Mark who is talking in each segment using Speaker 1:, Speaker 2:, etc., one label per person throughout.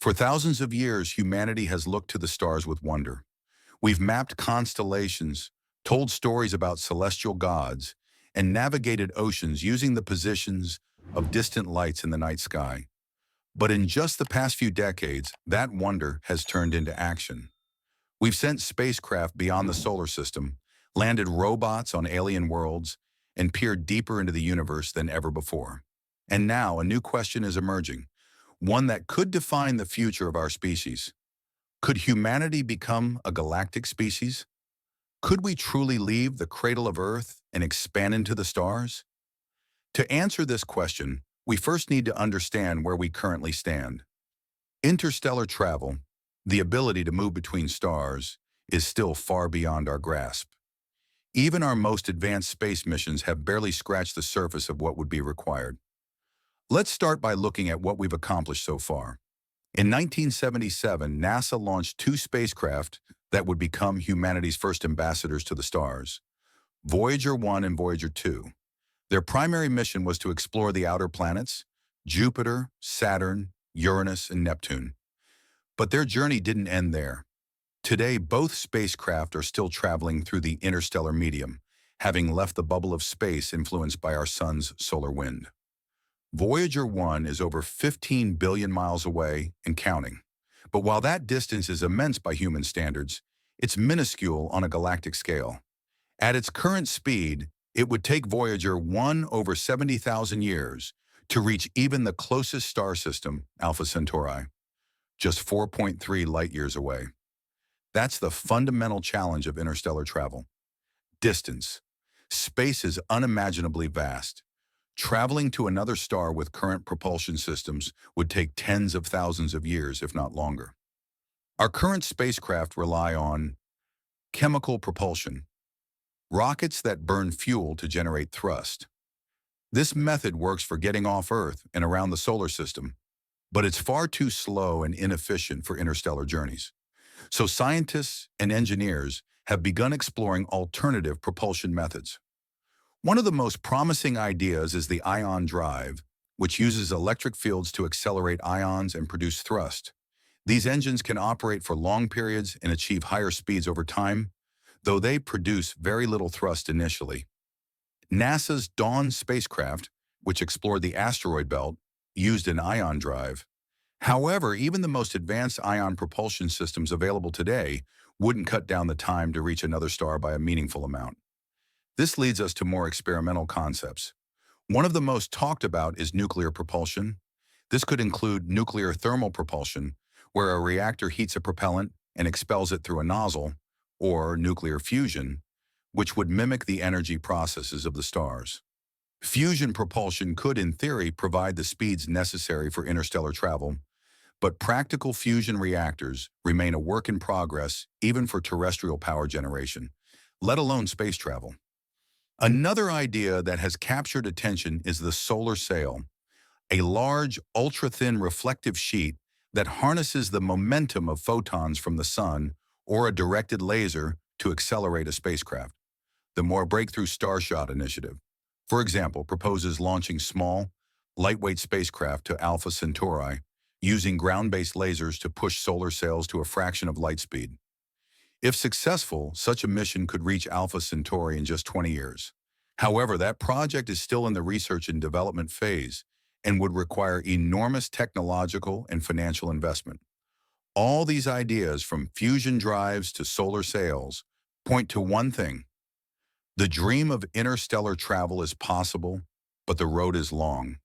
Speaker 1: For thousands of years, humanity has looked to the stars with wonder. We've mapped constellations, told stories about celestial gods, and navigated oceans using the positions of distant lights in the night sky. But in just the past few decades, that wonder has turned into action. We've sent spacecraft beyond the solar system, landed robots on alien worlds, and peered deeper into the universe than ever before. And now a new question is emerging, one that could define the future of our species. Could humanity become a galactic species? Could we truly leave the cradle of Earth and expand into the stars? To answer this question, we first need to understand where we currently stand. Interstellar travel, the ability to move between stars, is still far beyond our grasp. Even our most advanced space missions have barely scratched the surface of what would be required. Let's start by looking at what we've accomplished so far. In 1977, NASA launched two spacecraft that would become humanity's first ambassadors to the stars, Voyager 1 and Voyager 2. Their primary mission was to explore the outer planets, Jupiter, Saturn, Uranus, and Neptune. But their journey didn't end there. Today, both spacecraft are still traveling through the interstellar medium, having left the bubble of space influenced by our sun's solar wind. Voyager 1 is over 15 billion miles away and counting. But while that distance is immense by human standards, it's minuscule on a galactic scale. At its current speed, it would take Voyager 1 over 70,000 years to reach even the closest star system, Alpha Centauri, just 4.3 light-years away. That's the fundamental challenge of interstellar travel. Distance. Space is unimaginably vast. Traveling to another star with current propulsion systems would take tens of thousands of years, if not longer. Our current spacecraft rely on chemical propulsion, rockets that burn fuel to generate thrust. This method works for getting off Earth and around the solar system, but it's far too slow and inefficient for interstellar journeys. So scientists and engineers have begun exploring alternative propulsion methods. One of the most promising ideas is the ion drive, which uses electric fields to accelerate ions and produce thrust. These engines can operate for long periods and achieve higher speeds over time, though they produce very little thrust initially. NASA's Dawn spacecraft, which explored the asteroid belt, used an ion drive. However, even the most advanced ion propulsion systems available today wouldn't cut down the time to reach another star by a meaningful amount. This leads us to more experimental concepts. One of the most talked about is nuclear propulsion. This could include nuclear thermal propulsion, where a reactor heats a propellant and expels it through a nozzle, or nuclear fusion, which would mimic the energy processes of the stars. Fusion propulsion could, in theory, provide the speeds necessary for interstellar travel, but practical fusion reactors remain a work in progress even for terrestrial power generation, let alone space travel. Another idea that has captured attention is the solar sail, a large, ultra-thin reflective sheet that harnesses the momentum of photons from the sun or a directed laser to accelerate a spacecraft. The more breakthrough Starshot initiative, for example, proposes launching small, lightweight spacecraft to Alpha Centauri using ground-based lasers to push solar sails to a fraction of light speed. If successful, such a mission could reach Alpha Centauri in just 20 years. However, that project is still in the research and development phase and would require enormous technological and financial investment. All these ideas, from fusion drives to solar sails, point to one thing. The dream of interstellar travel is possible, but the road is long.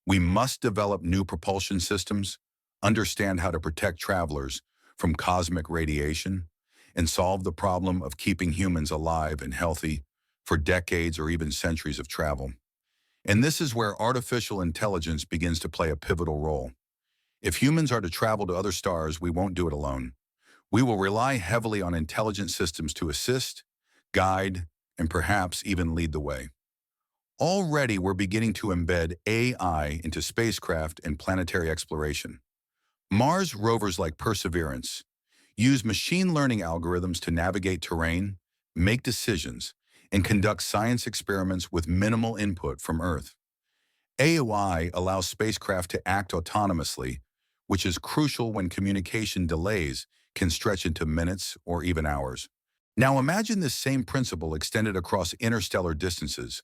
Speaker 1: We must develop new propulsion systems, understand how to protect travelers from cosmic radiation, and solve the problem of keeping humans alive and healthy for decades or even centuries of travel. And this is where artificial intelligence begins to play a pivotal role. If humans are to travel to other stars, we won't do it alone. We will rely heavily on intelligent systems to assist, guide, and perhaps even lead the way. Already, we're beginning to embed AI into spacecraft and planetary exploration. Mars rovers like Perseverance use machine learning algorithms to navigate terrain, make decisions, and conduct science experiments with minimal input from Earth. AI allows spacecraft to act autonomously, which is crucial when communication delays can stretch into minutes or even hours. Now imagine this same principle extended across interstellar distances.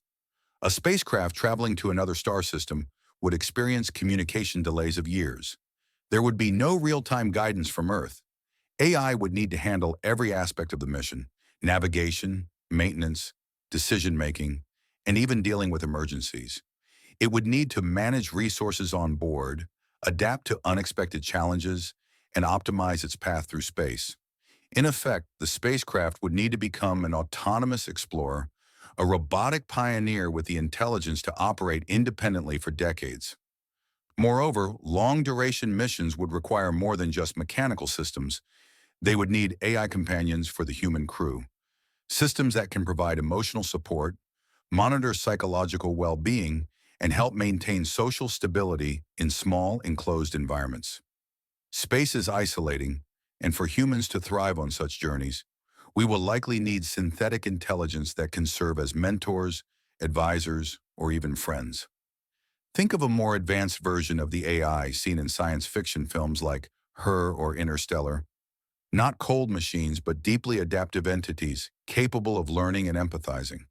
Speaker 1: A spacecraft traveling to another star system would experience communication delays of years. There would be no real-time guidance from Earth. AI would need to handle every aspect of the mission: navigation, maintenance, decision-making, and even dealing with emergencies. It would need to manage resources on board, adapt to unexpected challenges, and optimize its path through space. In effect, the spacecraft would need to become an autonomous explorer, a robotic pioneer with the intelligence to operate independently for decades. Moreover, long-duration missions would require more than just mechanical systems. They would need AI companions for the human crew, systems that can provide emotional support, monitor psychological well-being, and help maintain social stability in small, enclosed environments. Space is isolating, and for humans to thrive on such journeys, we will likely need synthetic intelligence that can serve as mentors, advisors, or even friends. Think of a more advanced version of the AI seen in science fiction films like Her or Interstellar. Not cold machines, but deeply adaptive entities capable of learning and empathizing.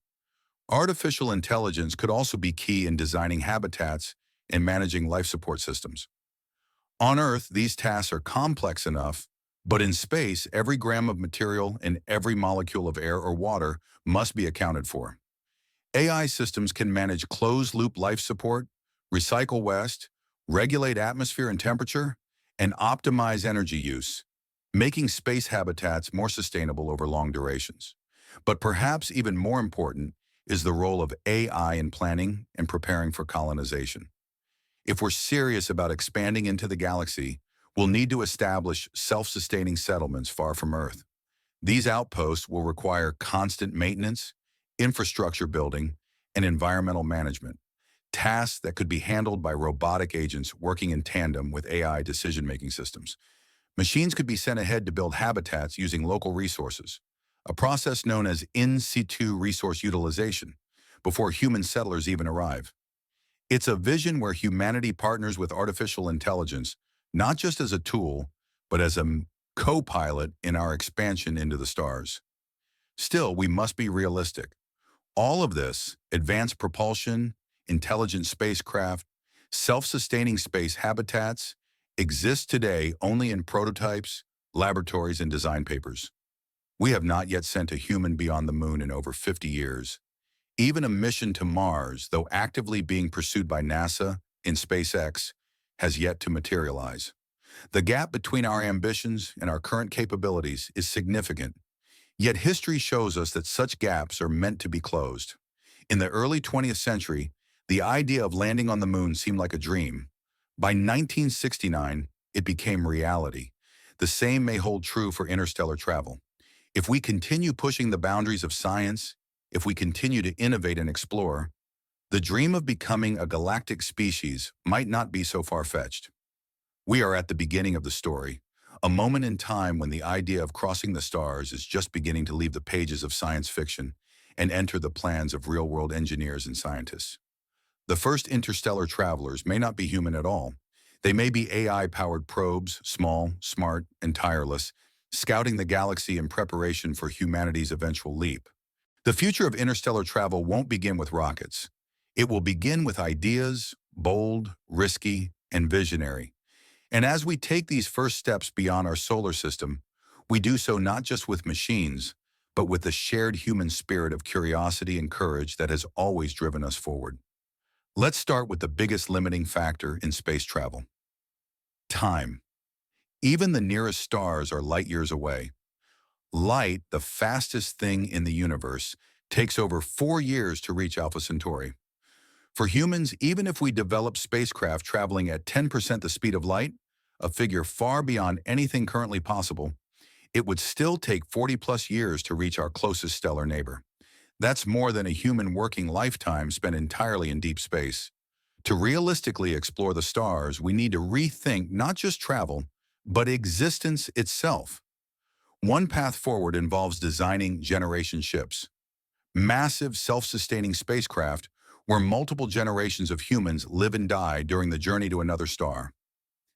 Speaker 1: Artificial intelligence could also be key in designing habitats and managing life support systems. On Earth, these tasks are complex enough, but in space, every gram of material and every molecule of air or water must be accounted for. AI systems can manage closed-loop life support, recycle waste, regulate atmosphere and temperature, and optimize energy use, making space habitats more sustainable over long durations. But perhaps even more important is the role of AI in planning and preparing for colonization. If we're serious about expanding into the galaxy, we'll need to establish self-sustaining settlements far from Earth. These outposts will require constant maintenance, infrastructure building, and environmental management, tasks that could be handled by robotic agents working in tandem with AI decision-making systems. Machines could be sent ahead to build habitats using local resources, a process known as in situ resource utilization, before human settlers even arrive. It's a vision where humanity partners with artificial intelligence, not just as a tool, but as a co-pilot in our expansion into the stars. Still, we must be realistic. All of this, advanced propulsion, intelligent spacecraft, self-sustaining space habitats, exists today only in prototypes, laboratories, and design papers. We have not yet sent a human beyond the moon in over 50 years. Even a mission to Mars, though actively being pursued by NASA in SpaceX, has yet to materialize. The gap between our ambitions and our current capabilities is significant, yet history shows us that such gaps are meant to be closed. In the early 20th century, the idea of landing on the moon seemed like a dream. By 1969, it became reality. The same may hold true for interstellar travel. If we continue pushing the boundaries of science, if we continue to innovate and explore, the dream of becoming a galactic species might not be so far-fetched. We are at the beginning of the story, a moment in time when the idea of crossing the stars is just beginning to leave the pages of science fiction and enter the plans of real-world engineers and scientists. The first interstellar travelers may not be human at all. They may be AI-powered probes, small, smart, and tireless, scouting the galaxy in preparation for humanity's eventual leap. The future of interstellar travel won't begin with rockets. It will begin with ideas, bold, risky, and visionary. And as we take these first steps beyond our solar system, we do so not just with machines, but with the shared human spirit of curiosity and courage that has always driven us forward. Let's start with the biggest limiting factor in space travel: time. Even the nearest stars are light years away. Light, the fastest thing in the universe, takes over 4 years to reach Alpha Centauri. For humans, even if we develop spacecraft traveling at 10% the speed of light, a figure far beyond anything currently possible, it would still take 40-plus years to reach our closest stellar neighbor. That's more than a human working lifetime spent entirely in deep space. To realistically explore the stars, we need to rethink not just travel, but existence itself. One path forward involves designing generation ships, massive self-sustaining spacecraft where multiple generations of humans live and die during the journey to another star.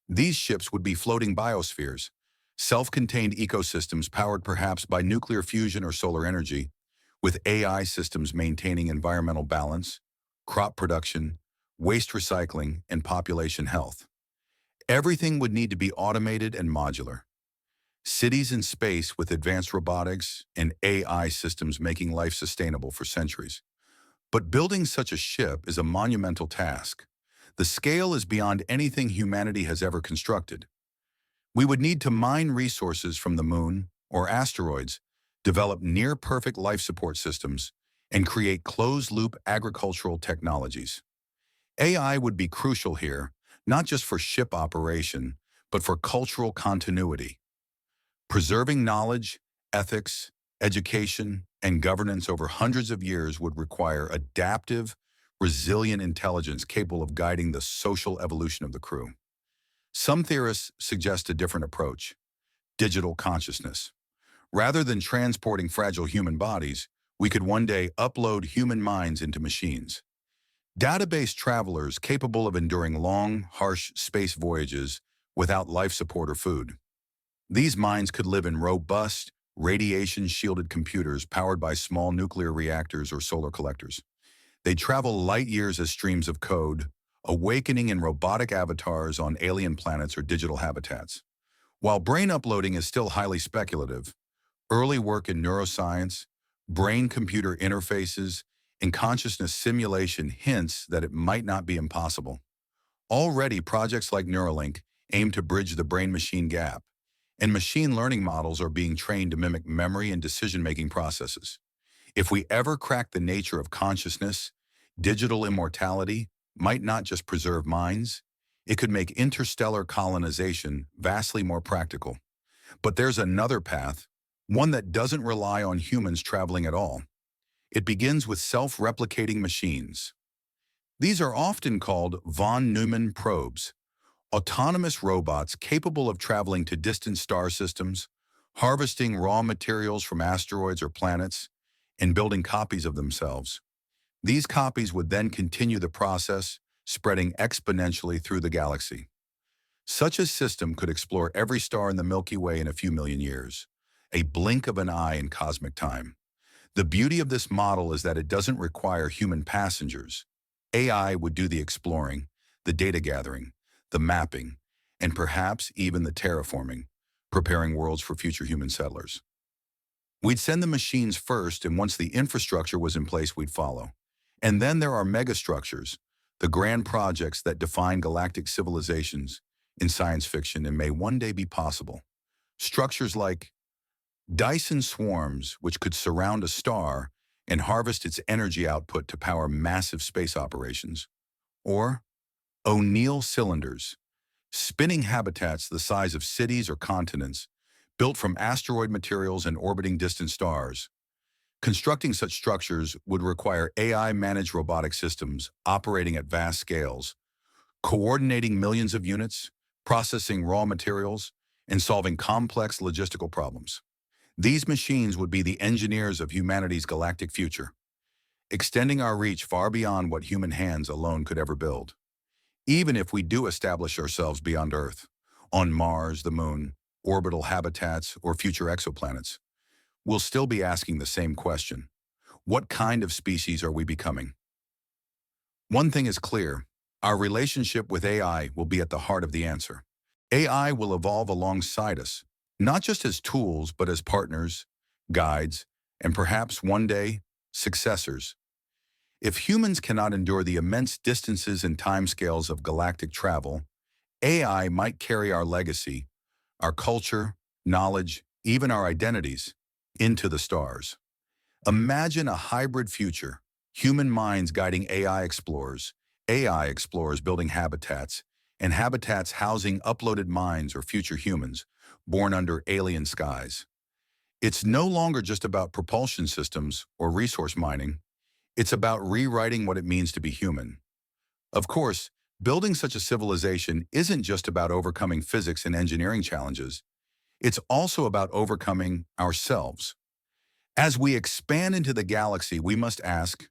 Speaker 1: These ships would be floating biospheres, self-contained ecosystems powered perhaps by nuclear fusion or solar energy, with AI systems maintaining environmental balance, crop production, waste recycling, and population health. Everything would need to be automated and modular. Cities in space with advanced robotics and AI systems making life sustainable for centuries. But building such a ship is a monumental task. The scale is beyond anything humanity has ever constructed. We would need to mine resources from the moon or asteroids, develop near-perfect life support systems, and create closed-loop agricultural technologies. AI would be crucial here, not just for ship operation, but for cultural continuity. Preserving knowledge, ethics, education, and governance over hundreds of years would require adaptive, resilient intelligence capable of guiding the social evolution of the crew. Some theorists suggest a different approach: digital consciousness. Rather than transporting fragile human bodies, we could one day upload human minds into machines. Database travelers capable of enduring long, harsh space voyages without life support or food. These minds could live in robust, radiation-shielded computers powered by small nuclear reactors or solar collectors. They travel light years as streams of code, awakening in robotic avatars on alien planets or digital habitats. While brain uploading is still highly speculative, early work in neuroscience, brain-computer interfaces, and consciousness simulation hints that it might not be impossible. Already, projects like Neuralink aim to bridge the brain-machine gap, and machine learning models are being trained to mimic memory and decision-making processes. If we ever crack the nature of consciousness, digital immortality might not just preserve minds, it could make interstellar colonization vastly more practical. But there's another path, one that doesn't rely on humans traveling at all. It begins with self-replicating machines. These are often called von Neumann probes, autonomous robots capable of traveling to distant star systems, harvesting raw materials from asteroids or planets, and building copies of themselves. These copies would then continue the process, spreading exponentially through the galaxy. Such a system could explore every star in the Milky Way in a few million years, a blink of an eye in cosmic time. The beauty of this model is that it doesn't require human passengers. AI would do the exploring, the data gathering, the mapping, and perhaps even the terraforming, preparing worlds for future human settlers. We'd send the machines first, and once the infrastructure was in place, we'd follow. And then there are megastructures, the grand projects that define galactic civilizations in science fiction and may one day be possible. Structures like Dyson swarms, which could surround a star and harvest its energy output to power massive space operations. Or O'Neill cylinders, spinning habitats the size of cities or continents, built from asteroid materials and orbiting distant stars. Constructing such structures would require AI-managed robotic systems operating at vast scales, coordinating millions of units, processing raw materials, and solving complex logistical problems. These machines would be the engineers of humanity's galactic future, extending our reach far beyond what human hands alone could ever build. Even if we do establish ourselves beyond Earth, on Mars, the Moon, orbital habitats, or future exoplanets, we'll still be asking the same question: what kind of species are we becoming? One thing is clear: our relationship with AI will be at the heart of the answer. AI will evolve alongside us, not just as tools, but as partners, guides, and perhaps one day, successors. If humans cannot endure the immense distances and timescales of galactic travel, AI might carry our legacy, our culture, knowledge, even our identities, into the stars. Imagine a hybrid future: human minds guiding AI explorers building habitats, and habitats housing uploaded minds or future humans born under alien skies. It's no longer just about propulsion systems or resource mining. It's about rewriting what it means to be human. Of course, building such a civilization isn't just about overcoming physics and engineering challenges. It's also about overcoming ourselves. As we expand into the galaxy, we must ask,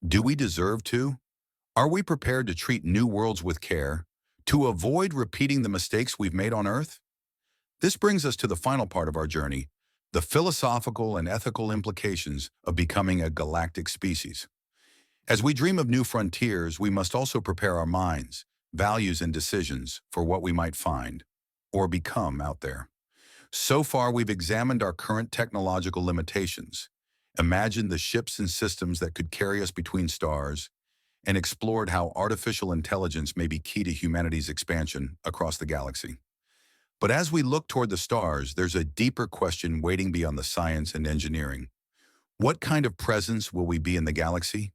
Speaker 1: do we deserve to? Are we prepared to treat new worlds with care, to avoid repeating the mistakes we've made on Earth? This brings us to the final part of our journey, the philosophical and ethical implications of becoming a galactic species. As we dream of new frontiers, we must also prepare our minds, values, and decisions for what we might find or become out there. So far, we've examined our current technological limitations, imagined the ships and systems that could carry us between stars, and explored how artificial intelligence may be key to humanity's expansion across the galaxy. But as we look toward the stars, there's a deeper question waiting beyond the science and engineering. What kind of presence will we be in the galaxy?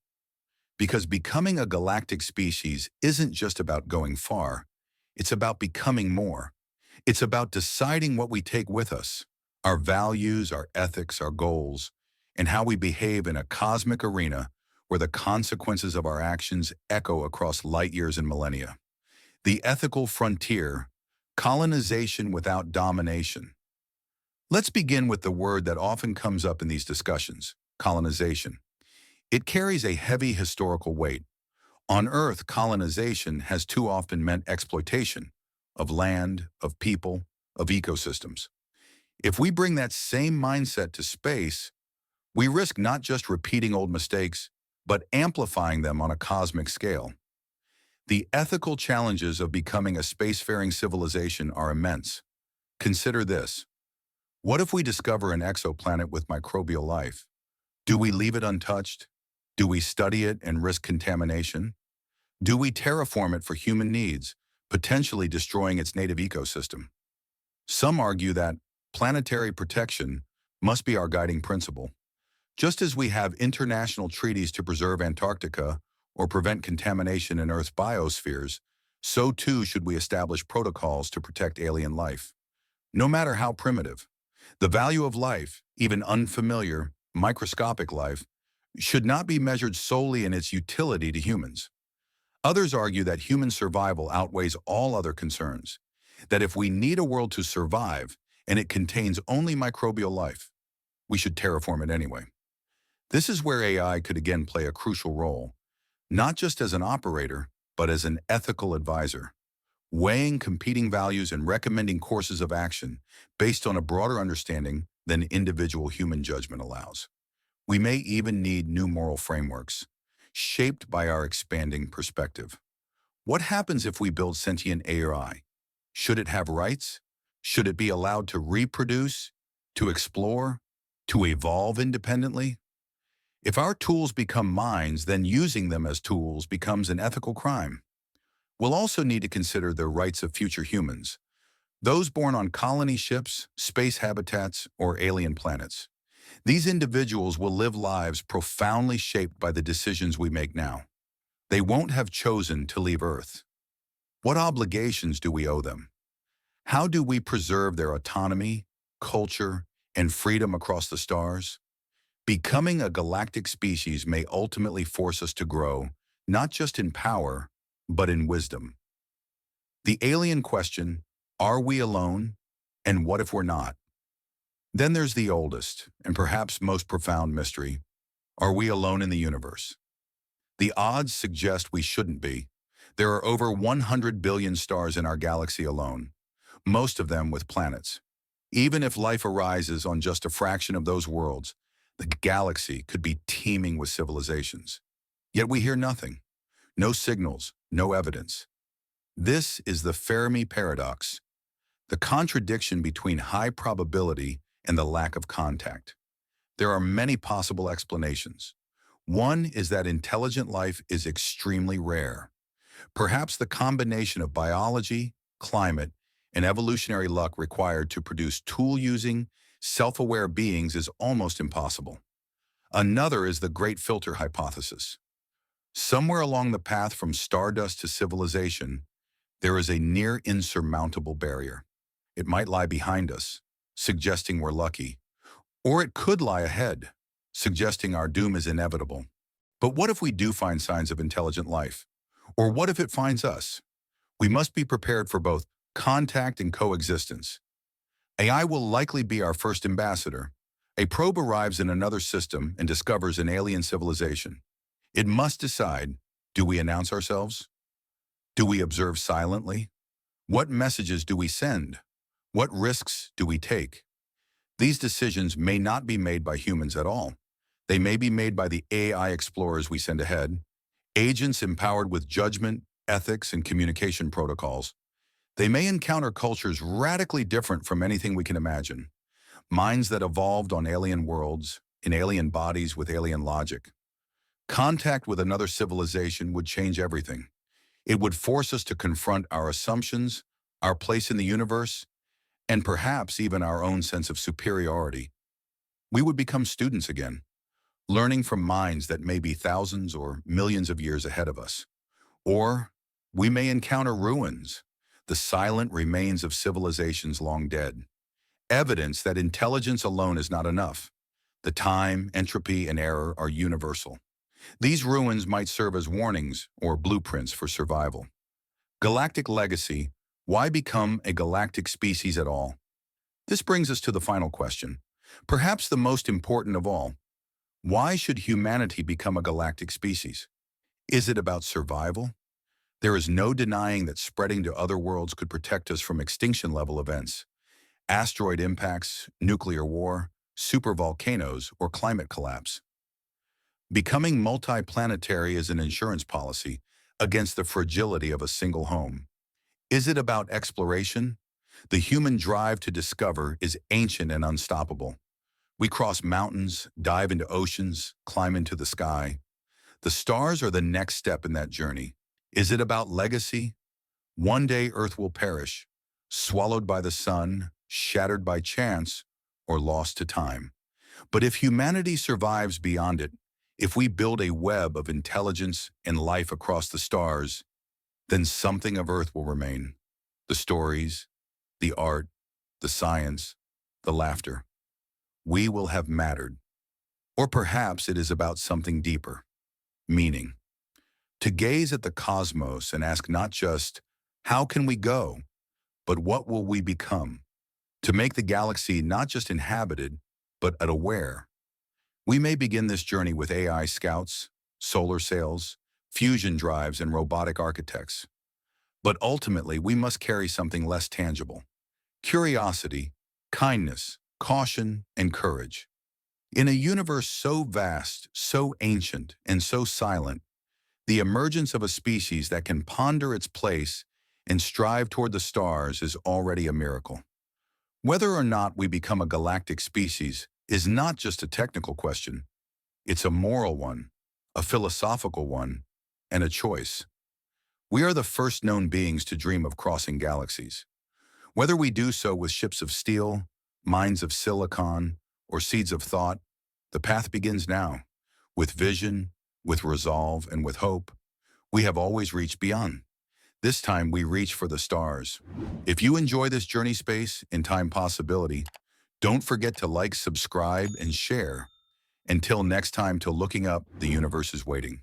Speaker 1: Because becoming a galactic species isn't just about going far, it's about becoming more. It's about deciding what we take with us, our values, our ethics, our goals, and how we behave in a cosmic arena where the consequences of our actions echo across light years and millennia. The ethical frontier, colonization without domination. Let's begin with the word that often comes up in these discussions, colonization. It carries a heavy historical weight. On Earth, colonization has too often meant exploitation of land, of people, of ecosystems. If we bring that same mindset to space, we risk not just repeating old mistakes, but amplifying them on a cosmic scale. The ethical challenges of becoming a spacefaring civilization are immense. Consider this. What if we discover an exoplanet with microbial life? Do we leave it untouched? Do we study it and risk contamination? Do we terraform it for human needs, potentially destroying its native ecosystem? Some argue that planetary protection must be our guiding principle. Just as we have international treaties to preserve Antarctica or prevent contamination in Earth's biospheres, so too should we establish protocols to protect alien life. No matter how primitive, the value of life, even unfamiliar, microscopic life, should not be measured solely in its utility to humans. Others argue that human survival outweighs all other concerns, that if we need a world to survive and it contains only microbial life, we should terraform it anyway. This is where AI could again play a crucial role, not just as an operator, but as an ethical advisor, weighing competing values and recommending courses of action based on a broader understanding than individual human judgment allows. We may even need new moral frameworks, shaped by our expanding perspective. What happens if we build sentient AI? Should it have rights? Should it be allowed to reproduce, to explore, to evolve independently? If our tools become minds, then using them as tools becomes an ethical crime. We'll also need to consider the rights of future humans, those born on colony ships, space habitats, or alien planets. These individuals will live lives profoundly shaped by the decisions we make now. They won't have chosen to leave Earth. What obligations do we owe them? How do we preserve their autonomy, culture, and freedom across the stars? Becoming a galactic species may ultimately force us to grow, not just in power, but in wisdom. The alien question, are we alone? And what if we're not? Then there's the oldest, and perhaps most profound mystery. Are we alone in the universe? The odds suggest we shouldn't be. There are over 100 billion stars in our galaxy alone, most of them with planets. Even if life arises on just a fraction of those worlds, the galaxy could be teeming with civilizations. Yet we hear nothing. No signals, no evidence. This is the Fermi paradox, the contradiction between high probability and the lack of contact. There are many possible explanations. One is that intelligent life is extremely rare. Perhaps the combination of biology, climate, and evolutionary luck required to produce tool-using, self-aware beings is almost impossible. Another is the Great Filter hypothesis. Somewhere along the path from stardust to civilization, there is a near insurmountable barrier. It might lie behind us, suggesting we're lucky, or it could lie ahead, suggesting our doom is inevitable. But what if we do find signs of intelligent life? Or what if it finds us? We must be prepared for both contact and coexistence. AI will likely be our first ambassador. A probe arrives in another system and discovers an alien civilization. It must decide, do we announce ourselves? Do we observe silently? What messages do we send? What risks do we take? These decisions may not be made by humans at all. They may be made by the AI explorers we send ahead, agents empowered with judgment, ethics, and communication protocols. They may encounter cultures radically different from anything we can imagine, minds that evolved on alien worlds, in alien bodies with alien logic. Contact with another civilization would change everything. It would force us to confront our assumptions, our place in the universe, and perhaps even our own sense of superiority. We would become students again, learning from minds that may be thousands or millions of years ahead of us. Or we may encounter ruins, the silent remains of civilizations long dead, evidence that intelligence alone is not enough. The time, entropy, and error are universal. These ruins might serve as warnings or blueprints for survival. Galactic legacy: why become a galactic species at all? This brings us to the final question, perhaps the most important of all. Why should humanity become a galactic species? Is it about survival? There is no denying that spreading to other worlds could protect us from extinction-level events, asteroid impacts, nuclear war, supervolcanoes, or climate collapse. Becoming multiplanetary is an insurance policy against the fragility of a single home. Is it about exploration? The human drive to discover is ancient and unstoppable. We cross mountains, dive into oceans, climb into the sky. The stars are the next step in that journey. Is it about legacy? One day Earth will perish, swallowed by the sun, shattered by chance, or lost to time. But if humanity survives beyond it, if we build a web of intelligence and life across the stars, then something of Earth will remain. The stories, the art, the science, the laughter. We will have mattered. Or perhaps it is about something deeper, meaning. To gaze at the cosmos and ask not just, how can we go, but what will we become? To make the galaxy not just inhabited, but aware. We may begin this journey with AI scouts, solar sails, fusion drives, and robotic architects. But ultimately, we must carry something less tangible: curiosity, kindness, caution, and courage. In a universe so vast, so ancient, and so silent, the emergence of a species that can ponder its place and strive toward the stars is already a miracle. Whether or not we become a galactic species is not just a technical question. It's a moral one, a philosophical one, and a choice. We are the first known beings to dream of crossing galaxies. Whether we do so with ships of steel, minds of silicon, or seeds of thought, the path begins now. With vision, with resolve, and with hope, we have always reached beyond. This time we reach for the stars. If you enjoy this journey space and time possibility, don't forget to like, subscribe, and share. Until next time, till looking up, the universe is waiting.